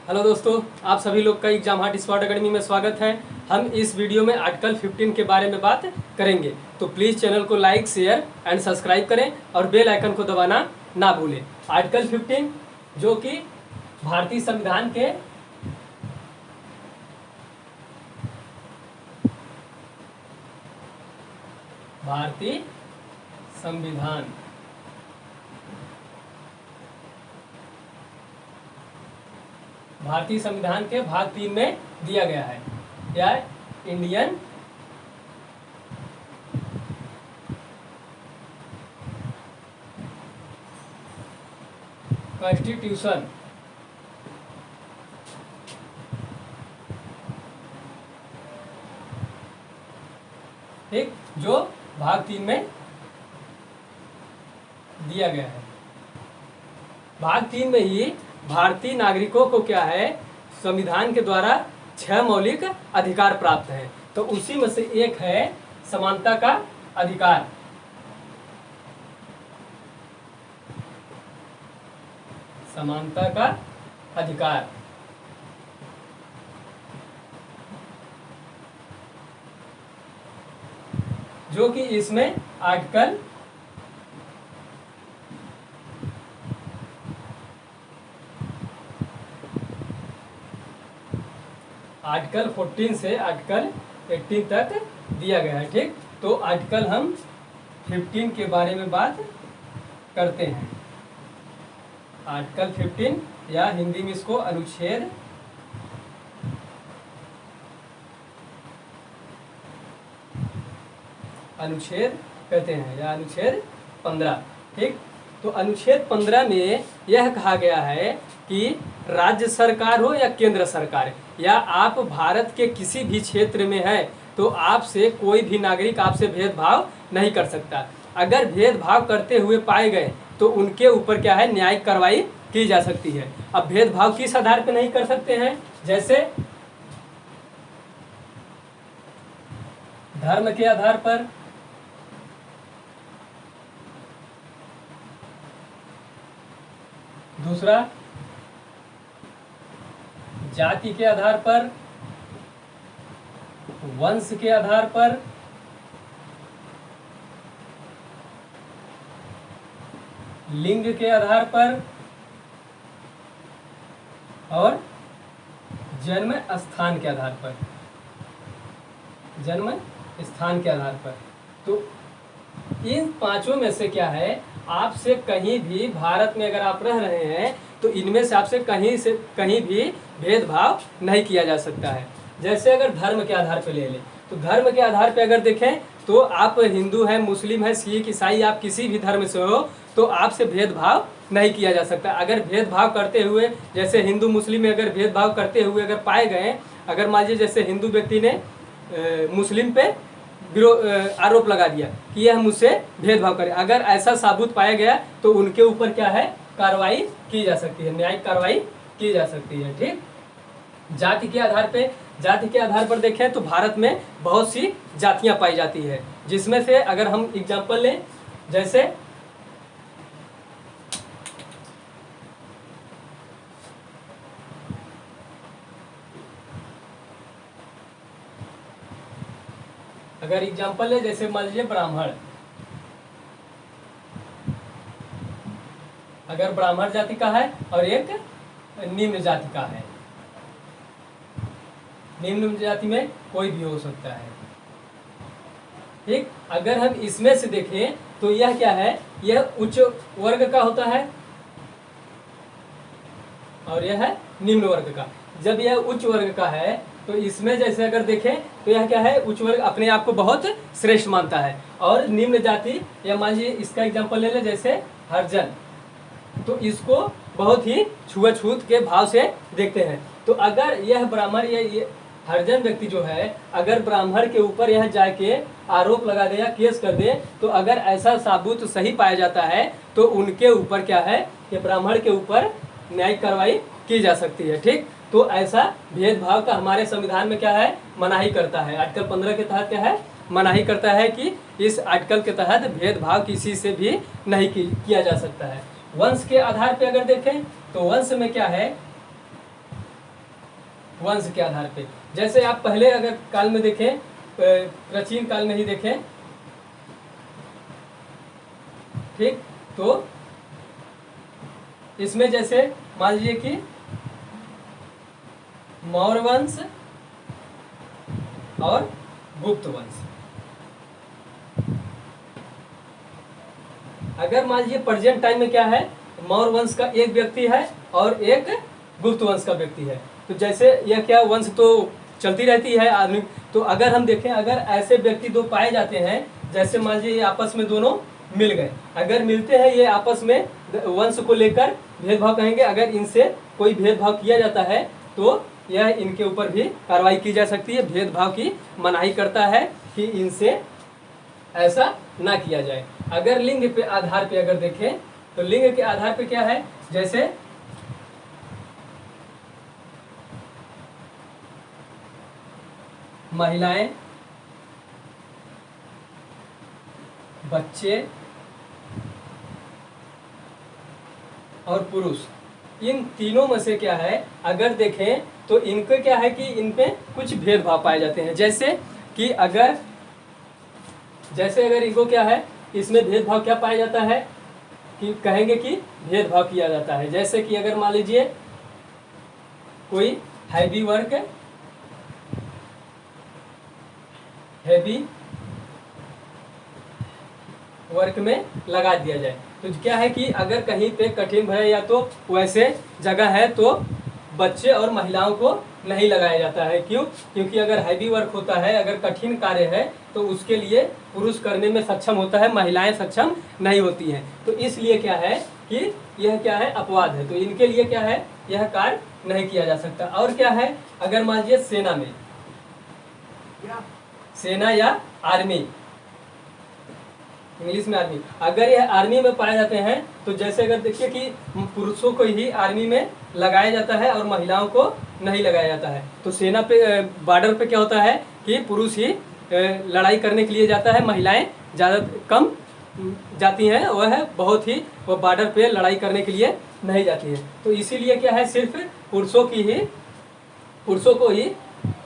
Hello दोस्तों, आप सभी लोग का एग्जाम हार्ट स्पॉट अकेडमी में स्वागत है। हम इस वीडियो में आर्टिकल 15 के बारे में बात करेंगे, तो प्लीज़ चैनल को लाइक, शेयर एंड सब्सक्राइब करें और बेल आइकन को दबाना ना भूलें। आर्टिकल 15 जो कि भारतीय संविधान के भारतीय संविधान के भाग 3 में दिया गया है। क्या इंडियन कॉन्स्टिट्यूशन ठीक, जो भाग 3 में दिया गया है। भाग 3 में ही भारतीय नागरिकों को क्या है, संविधान के द्वारा 6 मौलिक अधिकार प्राप्त हैं। तो उसी में से एक है समानता का अधिकार। समानता का अधिकार जो कि इसमें आर्टिकल 14 से आर्टिकल 18 तक दिया गया है। ठीक, तो आर्टिकल हम 15 के बारे में बात करते हैं। आर्टिकल 15 या हिंदी में इसको अनुच्छेद कहते हैं या अनुच्छेद 15। ठीक, तो अनुच्छेद 15 में यह कहा गया है कि राज्य सरकार हो या केंद्र सरकार, या आप भारत के किसी भी क्षेत्र में है, तो आपसे कोई भी नागरिक आपसे भेदभाव नहीं कर सकता। अगर भेदभाव करते हुए पाए गए तो उनके ऊपर क्या है, न्यायिक कार्रवाई की जा सकती है। अब भेदभाव किस आधार पर नहीं कर सकते हैं? जैसे धर्म के आधार पर, दूसरा जाति के आधार पर, वंश के आधार पर, लिंग के आधार पर और जन्म स्थान के आधार पर। जन्म स्थान के आधार पर। तो इन पांचों में से क्या है, आपसे कहीं भी भारत में अगर आप रह रहे हैं तो इनमें से आपसे कहीं भी भेदभाव नहीं किया जा सकता है। जैसे अगर धर्म के आधार पर ले लें, तो धर्म के आधार पर अगर देखें तो आप हिंदू हैं, मुस्लिम हैं, सिख, ईसाई, आप किसी भी धर्म से हो तो आपसे भेदभाव नहीं किया जा सकता। अगर भेदभाव करते हुए, जैसे हिंदू मुस्लिम में अगर भेदभाव करते हुए अगर पाए गए, अगर मान लीजिए जैसे हिंदू व्यक्ति ने मुस्लिम पे आरोप लगा दिया कि यह मुझसे भेदभाव करे, अगर ऐसा साबुत पाया गया तो उनके ऊपर क्या है, कार्रवाई की जा सकती है, न्यायिक कार्रवाई की जा सकती है। ठीक, जाति के आधार पर देखें तो भारत में बहुत सी जातियां पाई जाती है, जिसमें से अगर हम एग्जांपल लें, जैसे अगर एग्जांपल ले, जैसे मान लीजिए ब्राह्मण, अगर ब्राह्मण जाति का है और एक निम्न जाति का है, निम्न जाति में कोई भी हो सकता है। ठीक, अगर हम इसमें से देखें तो यह क्या है, यह उच्च वर्ग का होता है और यह है निम्न वर्ग का। जब यह उच्च वर्ग का है तो इसमें जैसे अगर देखें तो यह क्या है, उच्च वर्ग अपने आप को बहुत श्रेष्ठ मानता है, और निम्न जाति, या मान लीजिए इसका एग्जांपल ले लें जैसे हरिजन, तो इसको बहुत ही छुआछूत के भाव से देखते हैं। तो अगर यह ब्राह्मण, ये हरिजन व्यक्ति जो है, अगर ब्राह्मण के ऊपर यह जाके आरोप लगा दे या केस कर दे, तो अगर ऐसा साबुत सही पाया जाता है तो उनके ऊपर क्या है, कि ब्राह्मण के ऊपर न्यायिक कार्रवाई की जा सकती है। ठीक, तो ऐसा भेदभाव का हमारे संविधान में क्या है, मनाही करता है। आर्टिकल 15 के तहत क्या है, मनाही करता है कि इस आर्टिकल के तहत भेदभाव किसी से भी नहीं किया जा सकता है। वंश के आधार पर अगर देखें तो वंश में क्या है, वंश के आधार पे। जैसे आप पहले अगर काल में देखें, प्राचीन काल में ही देखें, ठीक, तो इसमें जैसे मान लीजिए कि मौर्य वंश और गुप्त वंश। अगर मान लीजिए प्रेजेंट टाइम में क्या है, मौर्य वंश का एक व्यक्ति है और एक गुप्त वंश का व्यक्ति है, तो जैसे यह क्या वंश तो चलती रहती है आदमी। तो अगर हम देखें, अगर ऐसे व्यक्ति दो पाए जाते हैं, जैसे मान लीजिए ये आपस में दोनों मिल गए, अगर मिलते हैं ये आपस में वंश को लेकर भेदभाव कहेंगे, अगर इनसे कोई भेदभाव किया जाता है तो यह इनके ऊपर भी कार्रवाई की जा सकती है। भेदभाव की मनाही करता है कि इनसे ऐसा ना किया जाए। अगर लिंग पे आधार पे अगर देखें तो लिंग के आधार पे क्या है, जैसे महिलाएं, बच्चे और पुरुष, इन तीनों में से क्या है, अगर देखें तो इनके क्या है कि इनपे कुछ भेदभाव पाए जाते हैं। जैसे कि अगर इनको क्या है, इसमें भेदभाव क्या पाया जाता है कि कहेंगे कि भेदभाव किया जाता है। जैसे कि अगर मान लीजिए कोई हैवी वर्क में लगा दिया जाए, तो क्या है कि अगर कहीं पे कठिन है या तो वैसे जगह है तो बच्चे और महिलाओं को नहीं लगाया जाता है। क्यों? क्योंकि अगर हैवी वर्क होता है, अगर कठिन कार्य है, तो उसके लिए पुरुष करने में सक्षम होता है, महिलाएं सक्षम नहीं होती हैं। तो इसलिए क्या है कि यह क्या है, अपवाद है, तो इनके लिए क्या है, यह कार्य नहीं किया जा सकता। और क्या है, अगर मान लीजिए सेना में, सेना या आर्मी, इंग्लिश में आर्मी, अगर यह आर्मी में पाए जाते हैं, तो जैसे अगर देखिए कि पुरुषों को ही आर्मी में लगाया जाता है और महिलाओं को नहीं लगाया जाता है। तो सेना पे बॉर्डर पे क्या होता है कि पुरुष ही लड़ाई करने के लिए जाता है, महिलाएं ज़्यादा कम जाती हैं, वह बहुत ही वो बॉर्डर पे लड़ाई करने के लिए नहीं जाती है। तो इसीलिए क्या है, सिर्फ पुरुषों को ही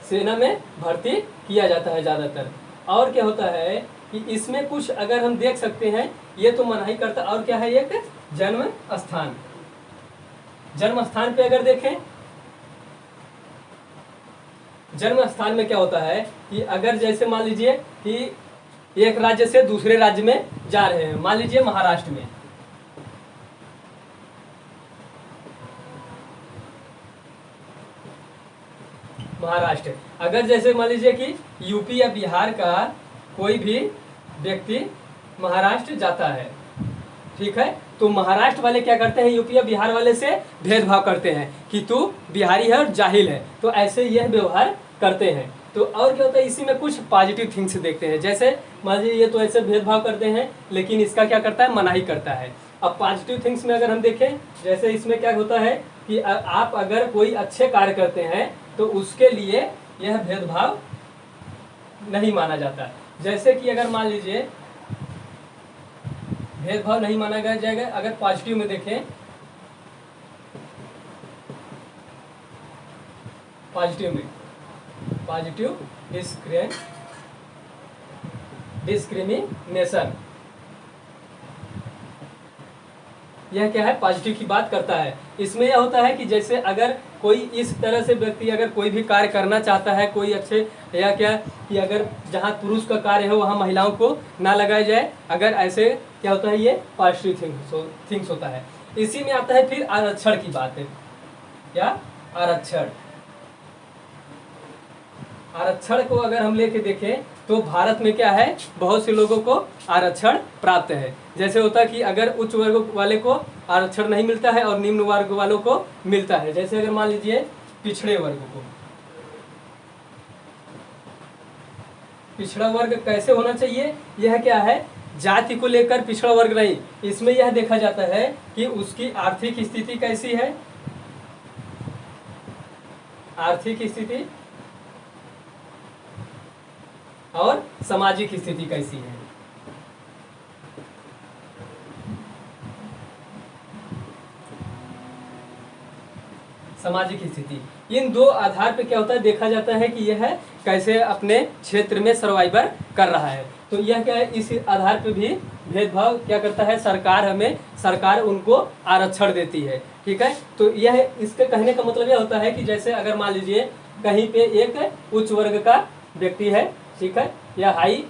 सेना में भर्ती किया जाता है ज़्यादातर। और क्या होता है कि इसमें कुछ अगर हम देख सकते हैं, ये तो मनाही करता। और क्या है, एक जन्म स्थान पे अगर देखें, जन्म स्थान में क्या होता है कि अगर जैसे मान लीजिए कि एक राज्य से दूसरे राज्य में जा रहे हैं, मान लीजिए महाराष्ट्र में, अगर जैसे मान लीजिए कि यूपी या बिहार का कोई भी व्यक्ति महाराष्ट्र जाता है, ठीक है, तो महाराष्ट्र वाले क्या करते हैं, यूपी या बिहार वाले से भेदभाव करते हैं कि तू बिहारी है और जाहिल है, तो ऐसे यह व्यवहार करते हैं। तो और क्या होता है, इसी में कुछ पॉजिटिव थिंग्स देखते हैं। जैसे मान लीजिए ये तो ऐसे भेदभाव करते हैं, लेकिन इसका क्या करता है, मनाही करता है। अब पॉजिटिव थिंग्स में अगर हम देखें, जैसे इसमें क्या होता है कि आप अगर कोई अच्छे कार्य करते हैं तो उसके लिए यह भेदभाव नहीं माना जाता। जैसे कि अगर मान लीजिए भेदभाव नहीं माना जाएगा, अगर पॉजिटिव में देखें, पॉजिटिव डिस्क्रिमिनेशन, यह क्या है, पॉजिटिव की बात करता है। इसमें यह होता है कि जैसे अगर कोई इस तरह से व्यक्ति अगर कोई भी कार्य करना चाहता है, कोई अच्छे या क्या कि अगर जहाँ पुरुष का कार्य है वहाँ महिलाओं को ना लगाया जाए, अगर ऐसे क्या होता है, ये पॉजिटिव थिंग्स होता है। इसी में आता है फिर आरक्षण की बात है। क्या आरक्षण को अगर हम लेके देखें तो भारत में क्या है, बहुत से लोगों को आरक्षण प्राप्त है। जैसे होता है कि अगर उच्च वर्ग वाले को आरक्षण नहीं मिलता है और निम्न वर्ग वालों को मिलता है। जैसे अगर मान लीजिए पिछड़े वर्ग को, पिछड़ा वर्ग कैसे होना चाहिए, यह क्या है, जाति को लेकर पिछड़ा वर्ग नहीं, इसमें यह देखा जाता है कि उसकी आर्थिक स्थिति कैसी है, आर्थिक स्थिति और सामाजिक स्थिति कैसी है। सामाजिक स्थिति, इन दो आधार पे क्या होता है देखा जाता है कि यह कैसे अपने क्षेत्र में सर्वाइवर कर रहा है। तो यह क्या है, इस आधार पे भी भेदभाव क्या करता है सरकार उनको आरक्षण देती है। ठीक है, तो यह इसके कहने का मतलब यह होता है कि जैसे अगर मान लीजिए कहीं पे एक उच्च वर्ग का व्यक्ति है, ठीक है, या हाई,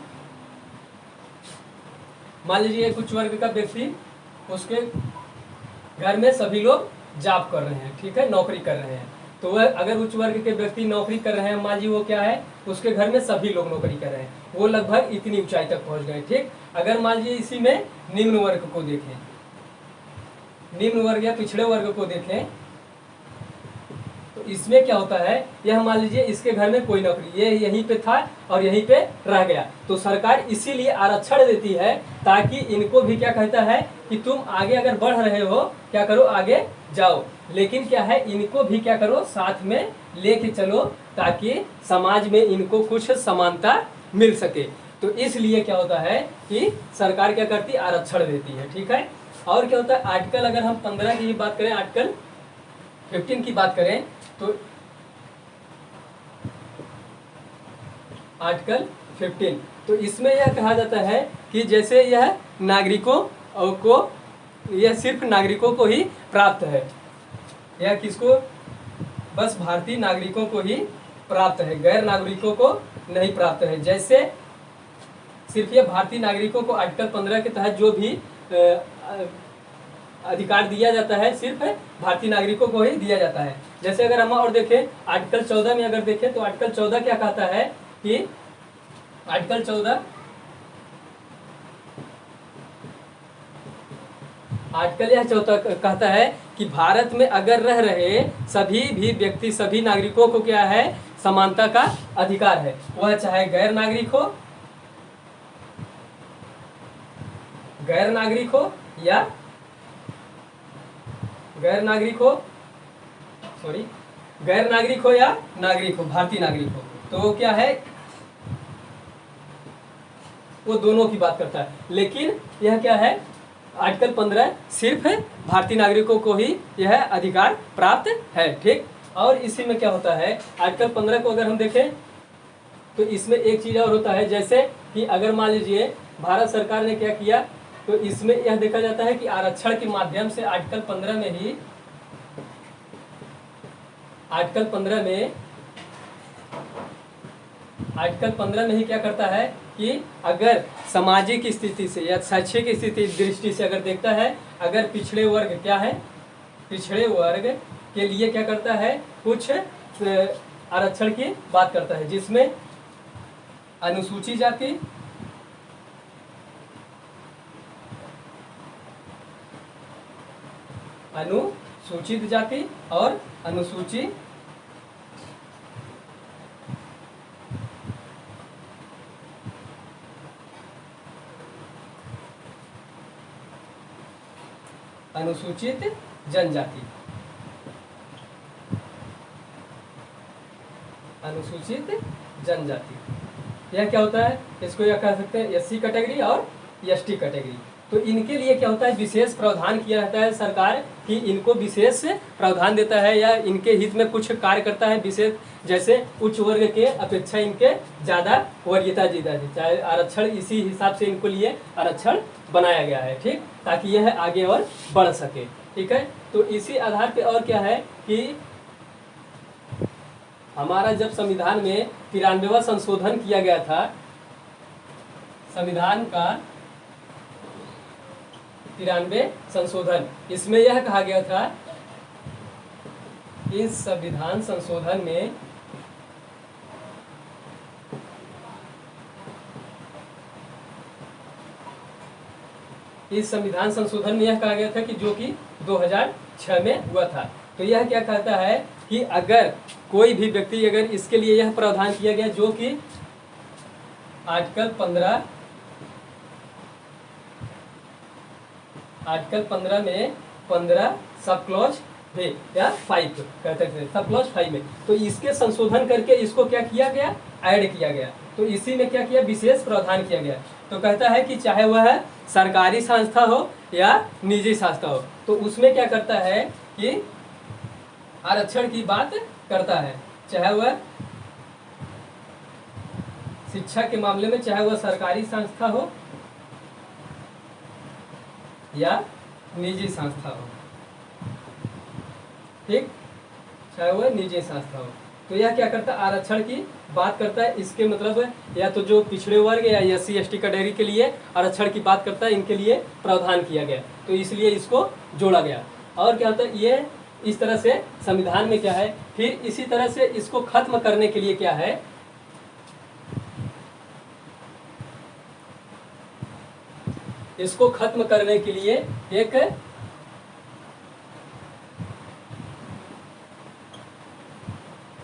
मान लीजिए एक उच्च वर्ग का व्यक्ति, उसके घर में सभी लोग जॉब कर रहे हैं, ठीक है, नौकरी कर रहे हैं। तो वह अगर उच्च वर्ग के व्यक्ति नौकरी कर रहे हैं, मान लीजिए वो क्या है, उसके घर में सभी लोग नौकरी कर रहे हैं, वो लगभग इतनी ऊंचाई तक पहुंच गए। ठीक, अगर मान लीजिए इसी में निम्न वर्ग को देखें, निम्न वर्ग या पिछड़े वर्ग को देखें, तो इसमें क्या होता है, यह मान लीजिए इसके घर में कोई नौकरी, ये यहीं पे था और यहीं पे रह गया, तो सरकार इसीलिए आरक्षण देती है ताकि इनको भी क्या कहता है कि तुम आगे अगर बढ़ रहे हो, क्या करो, आगे जाओ, लेकिन क्या है, इनको भी क्या करो, साथ में लेके चलो ताकि समाज में इनको कुछ समानता मिल सके। तो इसलिए क्या होता है कि सरकार क्या करती है, आरक्षण देती है। ठीक है, और क्या होता है, आर्टिकल अगर हम 15 की बात करें, आर्टिकल 15 की बात करें, तो आर्टिकल 15, तो इसमें यह कहा जाता है कि जैसे यह नागरिकों को, यह सिर्फ नागरिकों को ही प्राप्त है, यह किसको, बस भारतीय नागरिकों को ही प्राप्त है, गैर नागरिकों को नहीं प्राप्त है। जैसे सिर्फ यह भारतीय नागरिकों को आर्टिकल 15 के तहत जो भी अधिकार दिया जाता है, सिर्फ भारतीय नागरिकों को ही दिया जाता है। जैसे अगर हम और देखें आर्टिकल 14 में अगर देखें, तो आर्टिकल 14 क्या कहता है कि आर्टिकल 14 यह कहता है कि भारत में अगर रह रहे सभी भी व्यक्ति, सभी नागरिकों को क्या है, समानता का अधिकार है, वह चाहे गैर नागरिक हो या गैर नागरिक हो या नागरिक हो, भारतीय नागरिक हो, तो क्या है, वो दोनों की बात करता है। लेकिन यह क्या है, आर्टिकल 15 सिर्फ भारतीय नागरिकों को ही यह अधिकार प्राप्त है। ठीक, और इसी में क्या होता है, आर्टिकल 15 को अगर हम देखें तो इसमें एक चीज और होता है, जैसे कि अगर मान लीजिए भारत सरकार ने क्या किया, तो इसमें यह देखा जाता है कि आरक्षण के माध्यम से आर्टिकल 15 में ही, आर्टिकल 15 में ही क्या करता है कि अगर सामाजिक स्थिति से या शैक्षिक स्थिति दृष्टि से अगर देखता है, अगर पिछड़े वर्ग क्या है, पिछड़े वर्ग के लिए क्या करता है, कुछ आरक्षण की बात करता है, जिसमें अनुसूचित जाति, अनुसूचित जाति और अनुसूचित जनजाति, अनुसूचित जनजाति, यह क्या होता है, इसको यह कह सकते हैं एससी कैटेगरी और एसटी कैटेगरी। तो इनके लिए क्या होता है, विशेष प्रावधान किया जाता है सरकार कि इनको विशेष प्रावधान देता है या इनके हित में कुछ कार्य करता है विशेष, जैसे उच्च वर्ग के अपेक्षा इनके ज़्यादा वरीयता दी जाती है, चाहे आरक्षण इसी हिसाब से इनको लिए आरक्षण बनाया गया है। ठीक, ताकि यह आगे और बढ़ सके। ठीक है, तो इसी आधार पे और क्या है कि हमारा जब संविधान में 93वां संशोधन किया गया था, संविधान का 93 संशोधन, इसमें यह कहा गया था, इस संविधान संशोधन में यह कहा गया था कि जो कि 2006 में हुआ था। तो यह क्या कहता है कि अगर कोई भी व्यक्ति, अगर इसके लिए यह प्रावधान किया गया जो कि आर्टिकल 15 में 15 सब क्लॉज है या 5 कहते थे, सब क्लॉज 5 में, तो इसके संशोधन करके इसको क्या किया गया, ऐड किया गया। तो इसी में क्या किया, विशेष प्रावधान किया गया। तो कहता है कि चाहे वह सरकारी संस्था हो या निजी संस्था हो, तो उसमें क्या करता है कि आरक्षण की बात करता है, चाहे वह शिक्षा के मामले में, चाहे वह सरकारी संस्था हो या निजी संस्था हो, ठीक, चाहे वह निजी संस्था हो। तो यह क्या करता है, आरक्षण की बात करता है। इसके मतलब या तो जो पिछड़े वर्ग या SC/ST कैटेगरी के लिए आरक्षण की बात करता है, इनके लिए प्रावधान किया गया, तो इसलिए इसको जोड़ा गया। और क्या होता है, ये इस तरह से संविधान में क्या है। फिर इसी तरह से इसको खत्म करने के लिए क्या है, इसको खत्म करने के लिए एक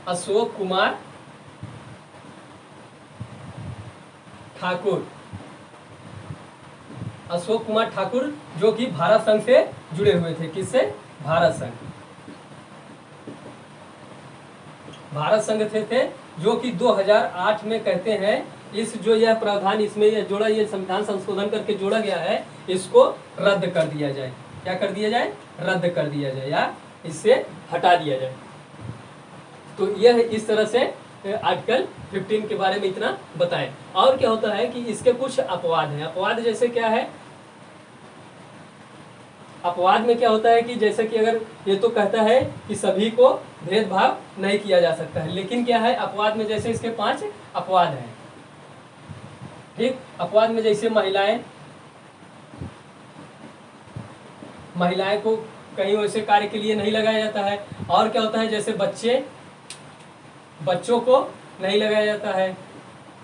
अशोक कुमार ठाकुर, अशोक कुमार ठाकुर जो कि भारत संघ से जुड़े हुए थे। किससे, भारत संघ, भारत संघ थे जो कि 2008 में कहते हैं इस जो यह प्रावधान इसमें यह जोड़ा, ये संविधान संशोधन करके जोड़ा गया है, इसको रद्द कर दिया जाए। क्या कर दिया जाए, रद्द कर दिया जाए या इससे हटा दिया जाए। तो यह इस तरह से आर्टिकल 15 के बारे में इतना बताएं। और क्या होता है कि इसके कुछ अपवाद हैं। अपवाद जैसे क्या है, अपवाद में क्या होता है कि जैसे कि अगर ये तो कहता है कि सभी को भेदभाव नहीं किया जा सकता है, लेकिन क्या है अपवाद में, जैसे इसके 5 अपवाद हैं, ठीक। अपवाद में जैसे महिलाएं को कहीं वैसे कार्य के लिए नहीं लगाया जाता है। और क्या होता है, जैसे बच्चों को नहीं लगाया जाता है।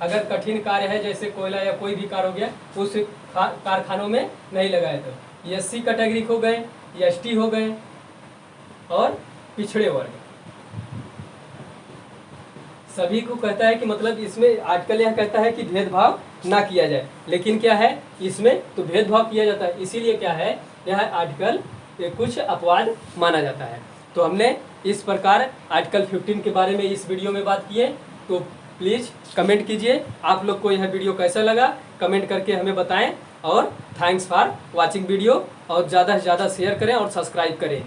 अगर कठिन कार्य है जैसे कोयला या कोई भी कार्य हो गया, उस कारखानों में नहीं लगाया जाता। SC कैटेगरी हो गए, ST हो गए और पिछड़े वर्ग, सभी को कहता है कि मतलब इसमें आर्टिकल यह कहता है कि भेदभाव ना किया जाए, लेकिन क्या है इसमें तो भेदभाव किया जाता है। इसीलिए क्या है, यह आर्टिकल कुछ अपवाद माना जाता है। तो हमने इस प्रकार आर्टिकल 15 के बारे में इस वीडियो में बात की है। तो प्लीज़ कमेंट कीजिए आप लोग को यह वीडियो कैसा लगा, कमेंट करके हमें बताएं। और थैंक्स फॉर वाचिंग वीडियो, और ज़्यादा से ज़्यादा शेयर करें और सब्सक्राइब करें।